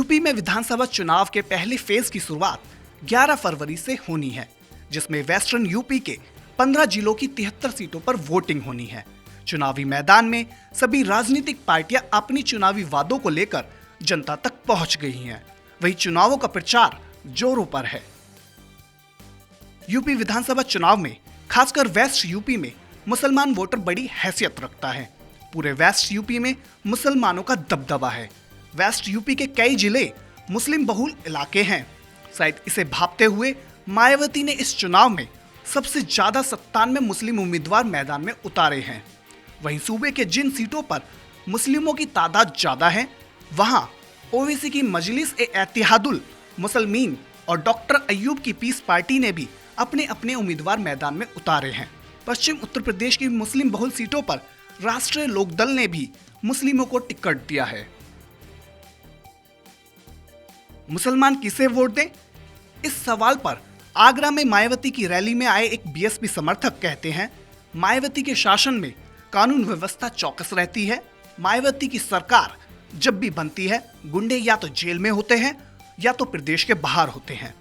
UP में विधानसभा चुनाव के पहले फेज की शुरुआत 11 फरवरी से होनी है, जिसमें वेस्टर्न यूपी के 15 जिलों की 73 सीटों पर वोटिंग होनी है। चुनावी मैदान में सभी राजनीतिक पार्टियां अपनी चुनावी वादों को लेकर जनता तक पहुंच गई हैं। वहीं चुनावों का प्रचार जोरों पर है। यूपी विधानसभा चुनाव में खासकर वेस्ट यूपी में मुसलमान वोटर बड़ी हैसियत रखता है। पूरे वेस्ट यूपी में मुसलमानों का दबदबा है। वेस्ट यूपी के कई जिले मुस्लिम बहुल इलाके हैं। शायद इसे भांपते हुए मायावती ने इस चुनाव में सबसे ज्यादा 97 मुस्लिम उम्मीदवार मैदान में उतारे हैं। वहीं सूबे के जिन सीटों पर मुस्लिमों की तादाद ज्यादा है, वहां ओवैसी की मजलिस ए इत्तेहादुल मुसलमीन और डॉक्टर अय्यूब की पीस पार्टी ने भी अपने अपने उम्मीदवार मैदान में उतारे हैं। पश्चिम उत्तर प्रदेश की मुस्लिम बहुल सीटों पर राष्ट्रीय लोकदल ने भी मुस्लिमों को टिकट दिया है। मुसलमान किसे वोट दें? इस सवाल पर आगरा में मायावती की रैली में आए एक बीएसपी समर्थक कहते हैं, मायावती के शासन में कानून व्यवस्था चौकस रहती है। मायावती की सरकार जब भी बनती है, गुंडे या तो जेल में होते हैं या तो प्रदेश के बाहर होते हैं।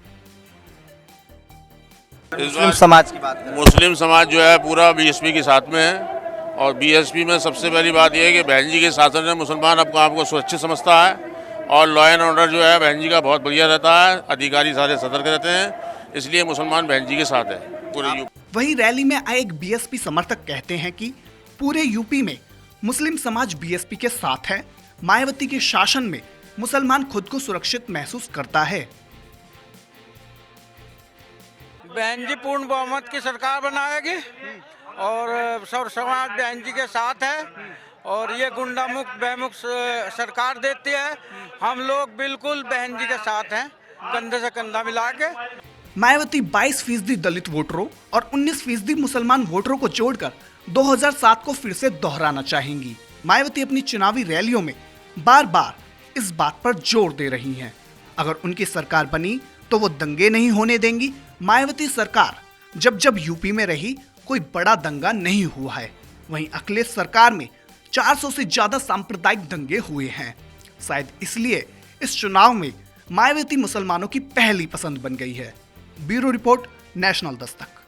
मुस्लिम समाज की बात करें, मुस्लिम समाज जो है पूरा बीएसपी के साथ में है। और बीएसपी में सबसे पहली बात यह है कि बहन जी के शासन में मुसलमान अपने आप को सुरक्षित समझता है और लॉ एंड ऑर्डर जो है बहन जी का बहुत बढ़िया रहता है। अधिकारी सारे सतर्क रहते हैं, इसलिए मुसलमान बहन जी के साथ है पूरे यूपी। वहीं रैली में आए एक बीएसपी समर्थक कहते हैं कि पूरे यूपी में मुस्लिम समाज बीएसपी के साथ है। मायावती के शासन में मुसलमान खुद को सुरक्षित महसूस करता है। बहन जी पूर्ण बहुमत की सरकार बनाएगी और सब समाज बहन जी के साथ है और ये गुंडा मुक्त बेमुक्त सरकार देती है। हम लोग बिल्कुल बहन जी के साथ हैं, कंधे से कंधा मिला के। मायावती 22% दलित वोटरों और 19% मुसलमान वोटरों को जोड़कर 2007 को फिर से दोहराना चाहेंगी। मायावती अपनी चुनावी रैलियों में बार बार इस बात पर जोर दे रही हैं। अगर उनकी सरकार बनी तो वो दंगे नहीं होने देंगी। मायावती सरकार जब यूपी में रही, कोई बड़ा दंगा नहीं हुआ है। वहीं अखिलेश सरकार में 400 से ज्यादा सांप्रदायिक दंगे हुए हैं। शायद इसलिए इस चुनाव में मायावती मुसलमानों की पहली पसंद बन गई है। Bureau report, national Dastak.